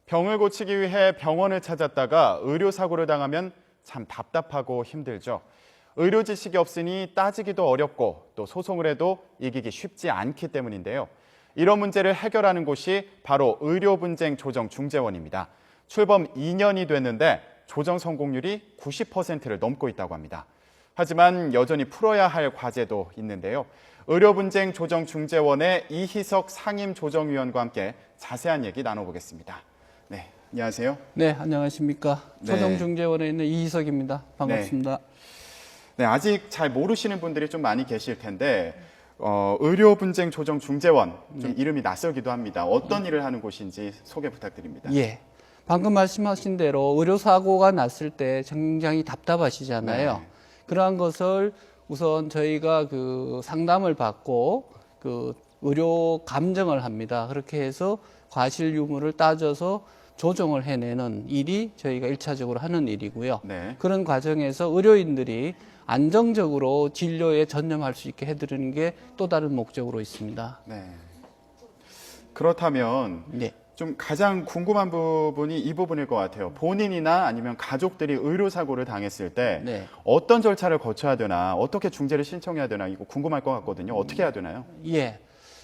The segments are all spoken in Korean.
병을 고치기 위해 병원을 찾았다가 의료사고를 당하면 참 답답하고 힘들죠. 의료 지식이 없으니 따지기도 어렵고 또 소송을 해도 이기기 쉽지 않기 때문인데요. 이런 문제를 해결하는 곳이 바로 의료분쟁조정중재원입니다. 출범 2년이 됐는데 조정 성공률이 90%를 넘고 있다고 합니다. 하지만 여전히 풀어야 할 과제도 있는데요. 의료분쟁조정중재원의 이희석 상임조정위원과 함께 자세한 얘기 나눠보겠습니다. 네, 안녕하세요. 네, 안녕하십니까. 네. 조정중재원에 있는 이희석입니다. 반갑습니다. 네, 아직 잘 모르시는 분들이 좀 많이 계실 텐데 의료분쟁조정중재원, 좀 이름이 낯설기도 합니다. 어떤 일을 하는 곳인지 소개 부탁드립니다. 예. 방금 말씀하신 대로 의료사고가 났을 때 굉장히 답답하시잖아요. 네. 그러한 것을 우선 저희가 그 상담을 받고 그 의료 감정을 합니다. 그렇게 해서 과실 유무를 따져서 조정을 해내는 일이 저희가 1차적으로 하는 일이고요. 네. 그런 과정에서 의료인들이 안정적으로 진료에 전념할 수 있게 해드리는 게 또 다른 목적으로 있습니다. 네. 그렇다면 네. 좀 가장 궁금한 부분이 이 부분일 것 같아요. 본인이나 아니면 가족들이 의료사고를 당했을 때 네. 어떤 절차를 거쳐야 되나, 어떻게 중재를 신청해야 되나, 이거 궁금할 것 같거든요. 어떻게 해야 되나요? 예.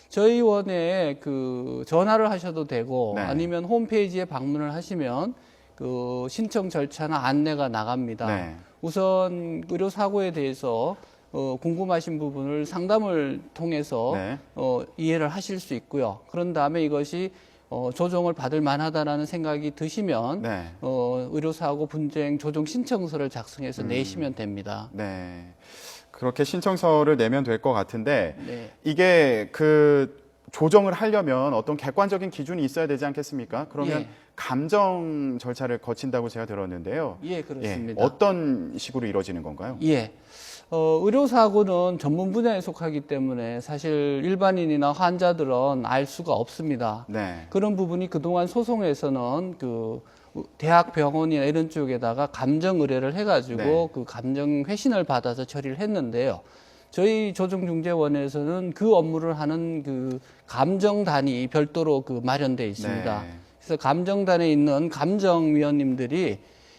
저희 원에 그 전화를 하셔도 되고 네. 아니면 홈페이지에 방문을 하시면 그 신청 절차나 안내가 나갑니다. 네. 우선 의료 사고에 대해서 궁금하신 부분을 상담을 통해서 네. 이해를 하실 수 있고요. 그런 다음에 이것이 조정을 받을 만하다라는 생각이 드시면 네. 의료사고 분쟁 조정 신청서를 작성해서 내시면 됩니다. 네. 그렇게 신청서를 내면 될 것 같은데 네. 이게 그 조정을 하려면 어떤 객관적인 기준이 있어야 되지 않겠습니까? 그러면 예. 감정 절차를 거친다고 제가 들었는데요. 예, 그렇습니다. 어떤 식으로 이루어지는 건가요? 예. 의료사고는 전문 분야에 속하기 때문에 사실 일반인이나 환자들은 알 수가 없습니다. 네. 그런 부분이 그동안 소송에서는 그 대학 병원이나 이런 쪽에다가 감정 의뢰를 해가지고 네. 그 감정 회신을 받아서 처리를 했는데요. 저희 조정중재원에서는 그 업무를 하는 그 감정단이 별도로 그 마련되어 있습니다. 네. 그래서 감정단에 있는 감정위원님들이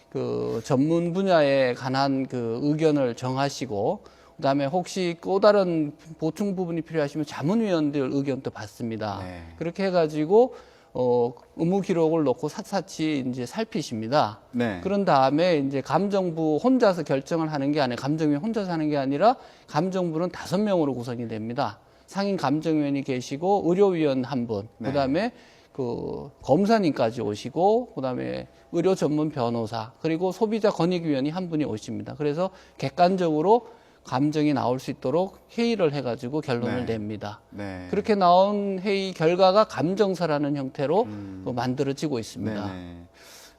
그 전문 분야에 관한 그 의견을 정하시고 그다음에 혹시 또 다른 보충 부분이 필요하시면 자문위원들 의견도 받습니다. 네. 그렇게 해가지고 의무 기록을 놓고 샅샅이 이제 살피십니다. 네. 그런 다음에 이제 감정부 혼자서 결정을 하는 게 아니라 감정위원 혼자서 하는 게 아니라 감정부는 5명으로 구성이 됩니다. 상임 감정위원이 계시고 의료위원 한 분, 네. 그다음에 그 검사님까지 오시고 그다음에 의료 전문 변호사 그리고 소비자 권익위원이 한 분이 오십니다. 그래서 객관적으로 감정이 나올 수 있도록 회의를 해가지고 결론을 네. 냅니다. 네. 그렇게 나온 회의 결과가 감정서라는 형태로 만들어지고 있습니다. 네네.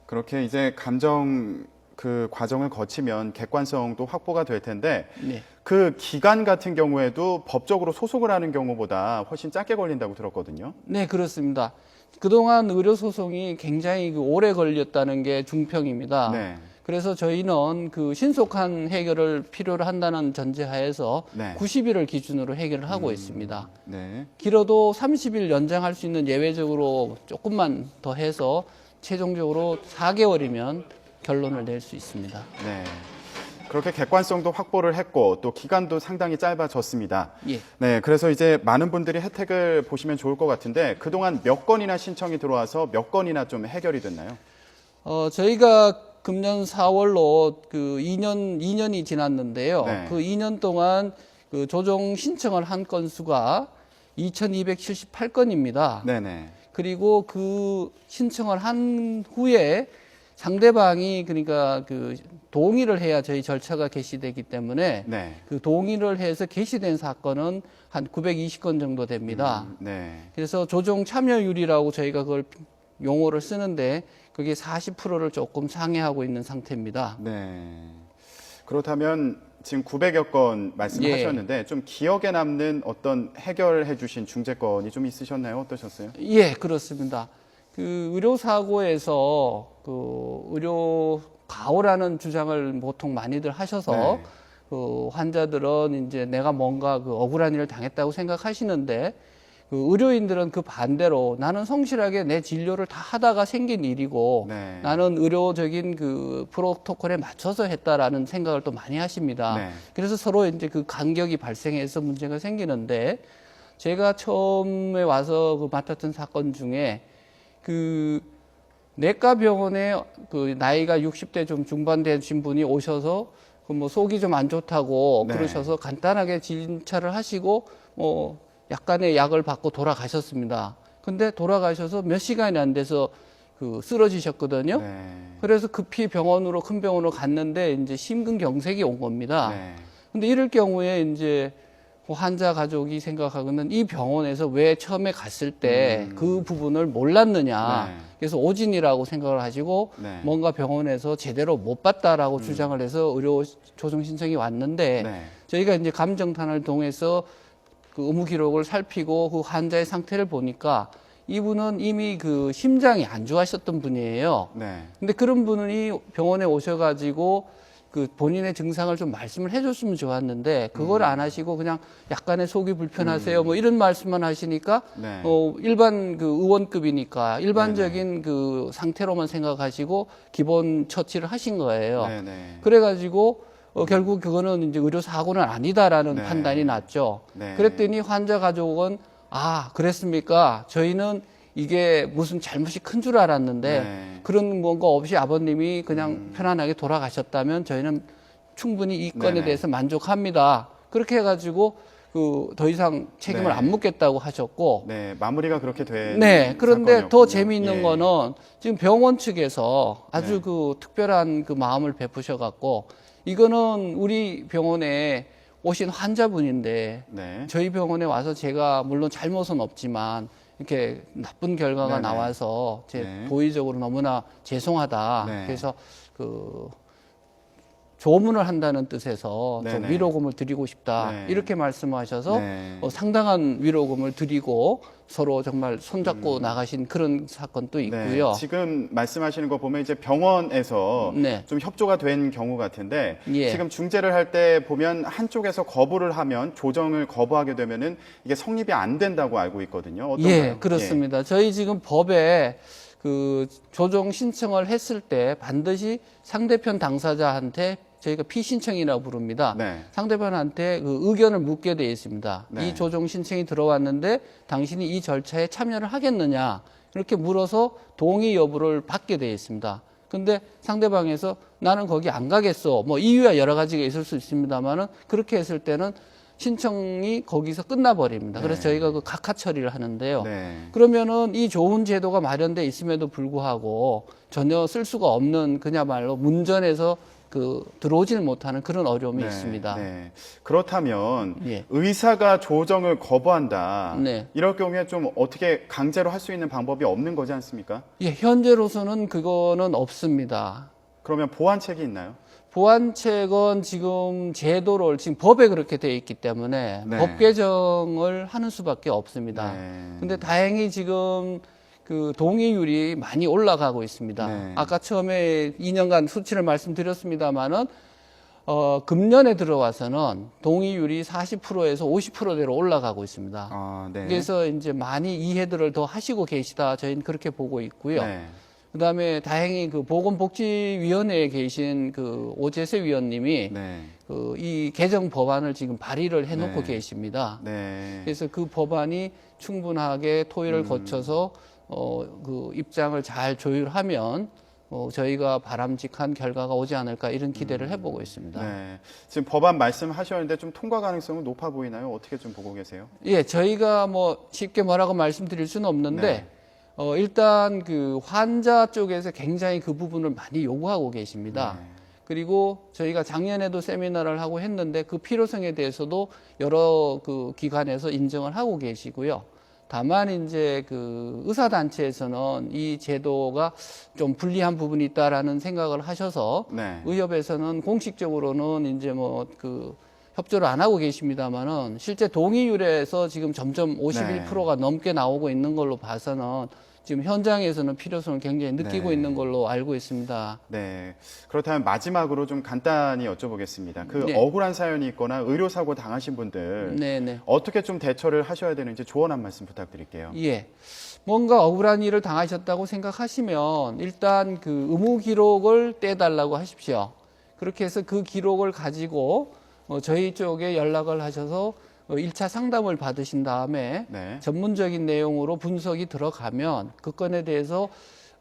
그렇게 이제 감정 그 과정을 거치면 객관성도 확보가 될 텐데 네. 그 기간 같은 경우에도 법적으로 소송을 하는 경우보다 훨씬 짧게 걸린다고 들었거든요. 네, 그렇습니다. 그동안 의료소송이 굉장히 오래 걸렸다는 게 중평입니다. 네. 그래서 저희는 그 신속한 해결을 필요로 한다는 전제하에서 네. 90일을 기준으로 해결을 하고 있습니다. 네. 길어도 30일 연장할 수 있는 예외적으로 조금만 더 해서 최종적으로 4개월이면 결론을 낼 수 있습니다. 네. 그렇게 객관성도 확보를 했고 또 기간도 상당히 짧아졌습니다. 예. 네, 그래서 이제 많은 분들이 혜택을 보시면 좋을 것 같은데 그동안 몇 건이나 신청이 들어와서 몇 건이나 좀 해결이 됐나요? 저희가 금년 4월로 그 2년이 지났는데요. 네. 그 2년 동안 그 조정 신청을 한 건수가 2,278건입니다. 네네. 그리고 그 신청을 한 후에 상대방이 그러니까 그 동의를 해야 저희 절차가 개시되기 때문에 네. 그 동의를 해서 개시된 사건은 한 920건 정도 됩니다. 네. 그래서 조정 참여율이라고 저희가 그걸 용어를 쓰는데 그게 40%를 조금 상회하고 있는 상태입니다. 네. 그렇다면 지금 900여 건 말씀하셨는데 좀 기억에 남는 어떤 해결해 주신 중재건이 좀 있으셨나요? 어떠셨어요? 예, 그렇습니다. 그 의료사고에서 그 의료 가호라는 주장을 보통 많이들 하셔서 네. 그 환자들은 이제 내가 뭔가 그 억울한 일을 당했다고 생각하시는데 그 의료인들은 그 반대로 나는 성실하게 내 진료를 다 하다가 생긴 일이고 네. 나는 의료적인 그 프로토콜에 맞춰서 했다라는 생각을 또 많이 하십니다. 네. 그래서 서로 이제 그 간격이 발생해서 문제가 생기는데 제가 처음에 와서 그 맡았던 사건 중에 그 내과 병원에 그 나이가 60대 좀 중반 되신 분이 오셔서 그 뭐 속이 좀 안 좋다고 네. 그러셔서 간단하게 진찰을 하시고 뭐 약간의 약을 받고 돌아가셨습니다. 근데 돌아가셔서 몇 시간이 안 돼서 그 쓰러지셨거든요. 네. 그래서 급히 병원으로 큰 병원으로 갔는데 이제 심근경색이 온 겁니다. 네. 근데 이럴 경우에 이제 그 환자 가족이 생각하고는 이 병원에서 왜 처음에 갔을 때 그 부분을 몰랐느냐. 네. 그래서 오진이라고 생각을 하시고 네. 뭔가 병원에서 제대로 못 봤다라고 주장을 해서 의료 조정 신청이 왔는데 네. 저희가 이제 감정탄을 통해서 그 의무 기록을 살피고 그 환자의 상태를 보니까 이분은 이미 그 심장이 안 좋아하셨던 분이에요. 네. 근데 그런 분이 병원에 오셔가지고 그 본인의 증상을 좀 말씀을 해줬으면 좋았는데 그걸 안 하시고 그냥 약간의 속이 불편하세요 뭐 이런 말씀만 하시니까 네. 일반 그 의원급이니까 일반적인 그 상태로만 생각하시고 기본 처치를 하신 거예요. 네. 네. 그래가지고 결국 그거는 이제 의료 사고는 아니다라는 네. 판단이 났죠. 네. 그랬더니 환자 가족은 아 그랬습니까? 저희는 이게 무슨 잘못이 큰 줄 알았는데 네. 그런 뭔가 없이 아버님이 그냥 편안하게 돌아가셨다면 저희는 충분히 이 건에 네네. 대해서 만족합니다. 그렇게 해가지고 그 더 이상 책임을 네. 안 묻겠다고 하셨고 네. 마무리가 그렇게 된 네, 그런데 더 사건이었군요. 재미있는 예. 거는 지금 병원 측에서 아주 네. 그 특별한 그 마음을 베푸셔갖고 이거는 우리 병원에 오신 환자분인데 네. 저희 병원에 와서 제가 물론 잘못은 없지만 이렇게 나쁜 결과가 네네. 나와서 제 네. 도의적으로 너무나 죄송하다. 네. 그래서 그 조문을 한다는 뜻에서 좀 네네. 위로금을 드리고 싶다. 네. 이렇게 말씀하셔서 네. 상당한 위로금을 드리고 서로 정말 손잡고 나가신 그런 사건도 있고요. 네. 지금 말씀하시는 거 보면 이제 병원에서 네. 좀 협조가 된 경우 같은데 예. 지금 중재를 할 때 보면 한쪽에서 거부를 하면 조정을 거부하게 되면은 이게 성립이 안 된다고 알고 있거든요. 어떤가요? 예, 그렇습니다. 저희 지금 법에 그 조정 신청을 했을 때 반드시 상대편 당사자한테 저희가 피신청이라고 부릅니다. 네. 상대편한테 그 의견을 묻게 되어 있습니다. 네. 이 조정 신청이 들어왔는데 당신이 이 절차에 참여를 하겠느냐 이렇게 물어서 동의 여부를 받게 되어 있습니다. 근데 상대방에서 나는 거기 안 가겠어. 뭐 이유야 여러 가지가 있을 수 있습니다만은 그렇게 했을 때는 신청이 거기서 끝나버립니다. 네. 그래서 저희가 그 각하 처리를 하는데요. 네. 그러면은 이 좋은 제도가 마련돼 있음에도 불구하고 전혀 쓸 수가 없는 그야말로 문전에서 그 들어오질 못하는 그런 어려움이 네. 있습니다. 네. 그렇다면 예. 의사가 조정을 거부한다. 네. 이럴 경우에 좀 어떻게 강제로 할 수 있는 방법이 없는 거지 않습니까? 예, 현재로서는 그거는 없습니다. 그러면 보완책이 있나요? 보완책은 지금 제도를 지금 법에 그렇게 되어 있기 때문에 네. 법 개정을 하는 수밖에 없습니다. 네. 근데 다행히 지금 그 동의율이 많이 올라가고 있습니다. 네. 아까 처음에 2년간 수치를 말씀드렸습니다만은 금년에 들어와서는 동의율이 40%에서 50%대로 올라가고 있습니다. 아, 네. 그래서 이제 많이 이해들을 더 하시고 계시다. 저희는 그렇게 보고 있고요. 네. 그다음에 다행히 그 보건복지위원회에 계신 그 오재세 위원님이 네. 그 이 개정 법안을 지금 발의를 해놓고 네. 계십니다. 네. 그래서 그 법안이 충분하게 토의를 거쳐서 그 입장을 잘 조율하면 저희가 바람직한 결과가 오지 않을까 이런 기대를 해보고 있습니다. 네. 지금 법안 말씀하셨는데 좀 통과 가능성은 높아 보이나요? 어떻게 좀 보고 계세요? 예, 저희가 뭐 쉽게 뭐라고 말씀드릴 수는 없는데 네. 일단 그 환자 쪽에서 굉장히 그 부분을 많이 요구하고 계십니다. 네. 그리고 저희가 작년에도 세미나를 하고 했는데 그 필요성에 대해서도 여러 그 기관에서 인정을 하고 계시고요. 다만 이제 그 의사단체에서는 이 제도가 좀 불리한 부분이 있다라는 생각을 하셔서 네. 의협에서는 공식적으로는 이제 뭐 그 협조를 안 하고 계십니다만은 실제 동의율에서 지금 점점 51%가 넘게 나오고 있는 걸로 봐서는 지금 현장에서는 필요성을 굉장히 느끼고 네. 있는 걸로 알고 있습니다. 네. 그렇다면 마지막으로 좀 간단히 여쭤보겠습니다. 그 네. 억울한 사연이 있거나 의료사고 당하신 분들 네네. 어떻게 좀 대처를 하셔야 되는지 조언 한 말씀 부탁드릴게요. 예. 뭔가 억울한 일을 당하셨다고 생각하시면 일단 그 의무 기록을 떼달라고 하십시오. 그렇게 해서 그 기록을 가지고 저희 쪽에 연락을 하셔서 1차 상담을 받으신 다음에 네. 전문적인 내용으로 분석이 들어가면 그 건에 대해서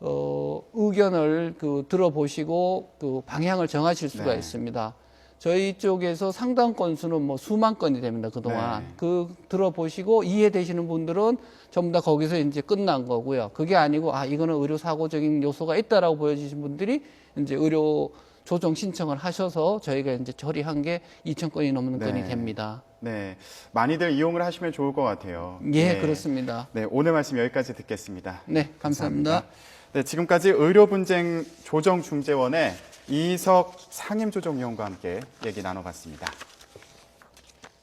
의견을 들어보시고 그 방향을 정하실 수가 네. 있습니다. 저희 쪽에서 상담 건수는 뭐 수만 건이 됩니다, 그동안. 네. 들어보시고 이해되시는 분들은 전부 다 거기서 이제 끝난 거고요. 그게 아니고, 이거는 의료사고적인 요소가 있다라고 보여지신 분들이 이제 의료 조정 신청을 하셔서 저희가 이제 처리한 게 2,000건이 넘는 네. 건이 됩니다. 네. 많이들 이용을 하시면 좋을 것 같아요. 예, 네. 그렇습니다. 네. 오늘 말씀 여기까지 듣겠습니다. 네, 감사합니다. 네. 지금까지 의료분쟁 조정중재원의 이석 상임조정위원과 함께 얘기 나눠봤습니다.